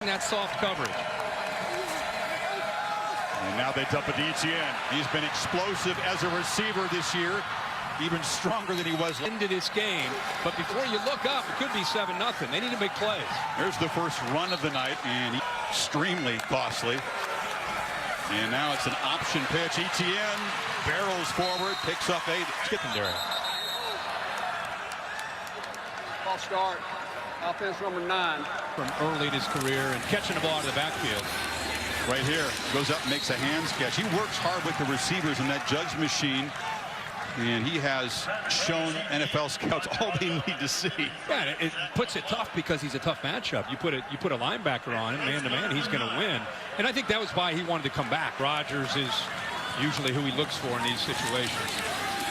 That soft coverage. And now they dump it to Etienne. He's been explosive as a receiver this year, even stronger than he was Into this game, but before you look up, it could be 7-0. They need to make plays. There's the first run of the night, and extremely costly. And now it's an option pitch. Etienne barrels forward, picks up 8. Let's get them there. False start. Offense number 9. From early in his career and catching the ball out of the backfield. Right here, goes up, makes a hands catch. He works hard with the receivers in that Judge machine, and he has shown NFL scouts all they need to see. Yeah, it puts it tough because he's a tough matchup. You put a linebacker on him, man to man, he's going to win. And I think that was why he wanted to come back. Rodgers is usually who he looks for in these situations.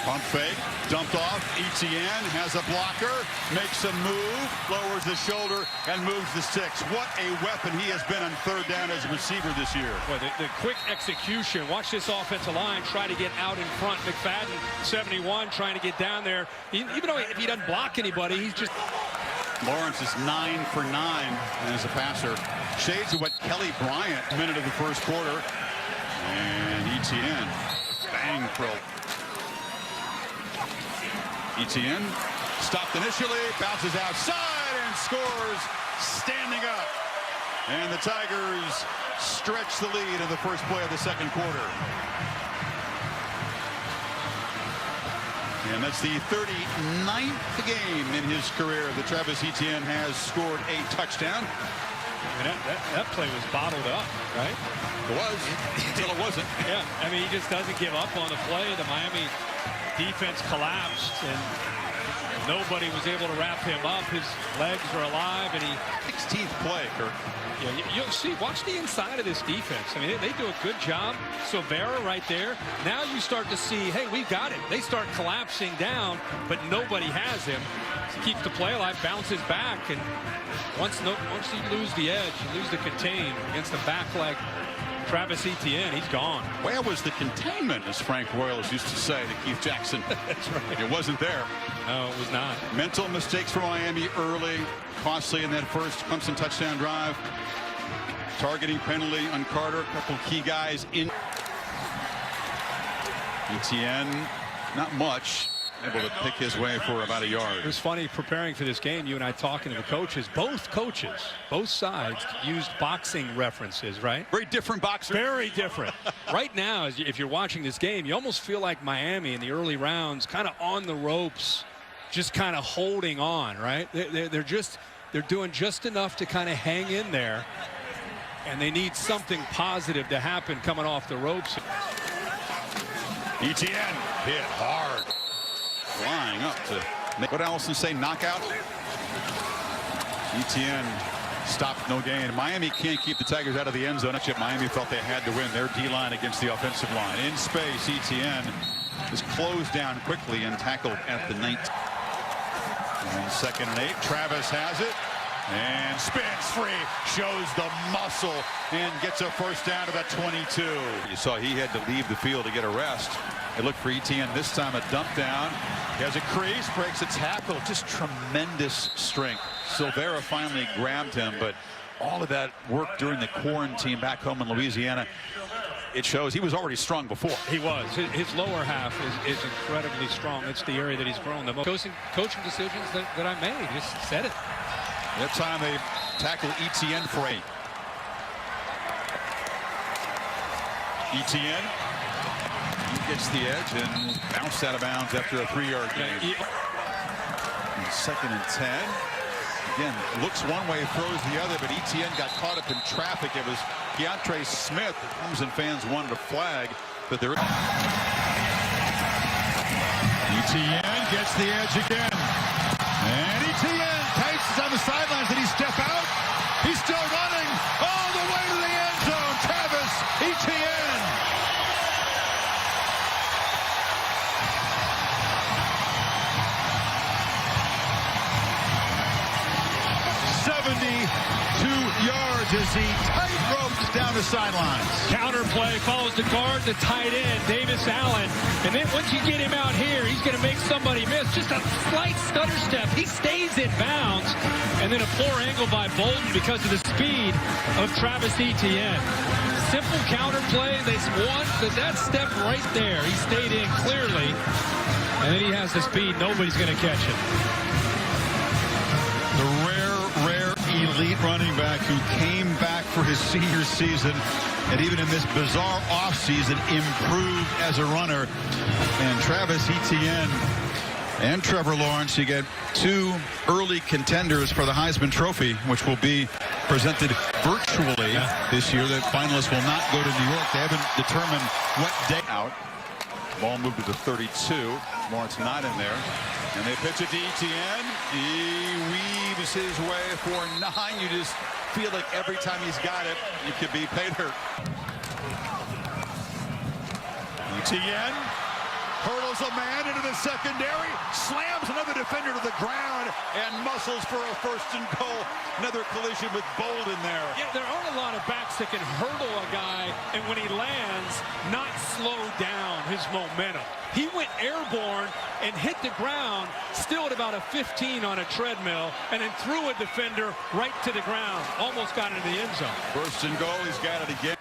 Pump fake, dumped off. Etienne has a blocker, makes a move, lowers the shoulder, and moves the 6. What a weapon he has been on third down as a receiver this year. Boy, the quick execution. Watch this offensive line try to get out in front. McFadden, 71, trying to get down there. Even though if he doesn't block anybody, he's just... Lawrence is 9 for 9 as a passer. Shades of what Kelly Bryant, minute of the first quarter. And Etienne, bang throw. Etienne stopped initially, bounces outside, and scores standing up. And the Tigers stretch the lead in the first play of the second quarter. And that's the 39th game in his career that Travis Etienne has scored a touchdown. And that play was bottled up, right? It was, until it wasn't. Yeah, I mean, he just doesn't give up on the play. The Miami defense collapsed, and nobody was able to wrap him up. His legs are alive, and he... 16th play, Kirk. Yeah, you'll see. Watch the inside of this defense. I mean, they do a good job. Silvera right there. Now you start to see, hey, we got it. They start collapsing down, but nobody has him. Keeps the play alive, bounces back, and once you lose the edge, you lose the contain against the back leg. Travis Etienne, he's gone. Where was the containment, as Frank Royals used to say to Keith Jackson? That's right. It wasn't there. No, it was not. Mental mistakes for Miami early, costly in that first Clemson touchdown drive. Targeting penalty on Carter, a couple key guys in. Etienne, not much. Able to pick his way for about a yard. It was funny preparing for this game, you and I talking to the coaches. Both coaches, both sides, used boxing references, right? Very different boxers. Very different. Right now, if you're watching this game, you almost feel like Miami in the early rounds, kind of on the ropes, just kind of holding on, right? They're doing just enough to kind of hang in there, and they need something positive to happen coming off the ropes. Etienne hit hard. Flying up to make, what Allison say, knockout? Etienne stopped, no gain. Miami can't keep the Tigers out of the end zone. Miami felt they had to win their D-line against the offensive line. In space, Etienne is closed down quickly and tackled at the 19. And 2nd and 8. Travis has it and spins free, shows the muscle, and gets a first down to the 22. You saw he had to leave the field to get a rest. They look for Etienne this time, a dump down. He has a crease, breaks a tackle, just tremendous strength. Silvera finally grabbed him, but all of that work during the quarantine back home in Louisiana, it shows he was already strong before. He was. His lower half is incredibly strong. It's the area that he's grown the most. Coaching decisions that I made, just said it. That time they tackle Etienne for 8. Etienne, he gets the edge and bounced out of bounds after a 3-yard gain. 2nd and 10. Again, looks one way, throws the other, but Etienne got caught up in traffic. It was Keontre Smith. The Clemson fans wanted a flag, but there. Etienne gets the edge again. And Etienne paces on the sidelines. Did he step out? He's still running all the way to the end zone. Travis Etienne. yards as he tight ropes down the sidelines. Counter play follows the guard, the tight end, Davis Allen. And then once you get him out here, he's going to make somebody miss. Just a slight stutter step. He stays in bounds. And then a poor angle by Bolden because of the speed of Travis Etienne. Simple counter play. They won that step right there. He stayed in clearly. And then he has the speed. Nobody's going to catch it. The rare elite running back who came back for his senior season and even in this bizarre offseason improved as a runner. And Travis Etienne and Trevor Lawrence, you get two early contenders for the Heisman Trophy, which will be presented virtually this year. The finalists will not go to New York. They haven't determined what day out. Ball moved to the 32. Lawrence not in there. And they pitch it to Etienne. He weaves his way for 9. You just feel like every time he's got it, it could be paid hurt. Etienne hurdles a man into the secondary, slams another defender to the ground, and muscles for a first and goal. Another collision with Bolden there. Yeah, there aren't a lot of backs that can hurdle a guy, and when he lands, not slow down his momentum. He went airborne and hit the ground, still at about a 15 on a treadmill, and then threw a defender right to the ground. Almost got into the end zone. First and goal, he's got it again.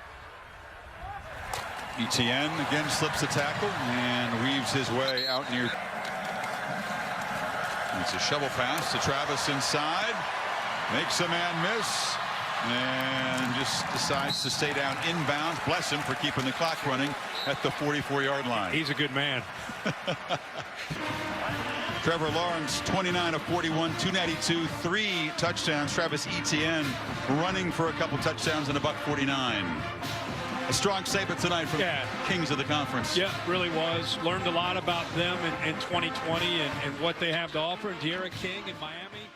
Etienne again slips a tackle and weaves his way out near. It's a shovel pass to Travis inside. Makes a man miss. And just decides to stay down inbounds. Bless him for keeping the clock running at the 44-yard line. He's a good man. Trevor Lawrence, 29 of 41, 292, 3 touchdowns. Travis Etienne running for a couple touchdowns and a $149. A strong statement tonight from Kings of the Conference. Yeah, really was. Learned a lot about them in 2020 and what they have to offer. De'Ara King in Miami.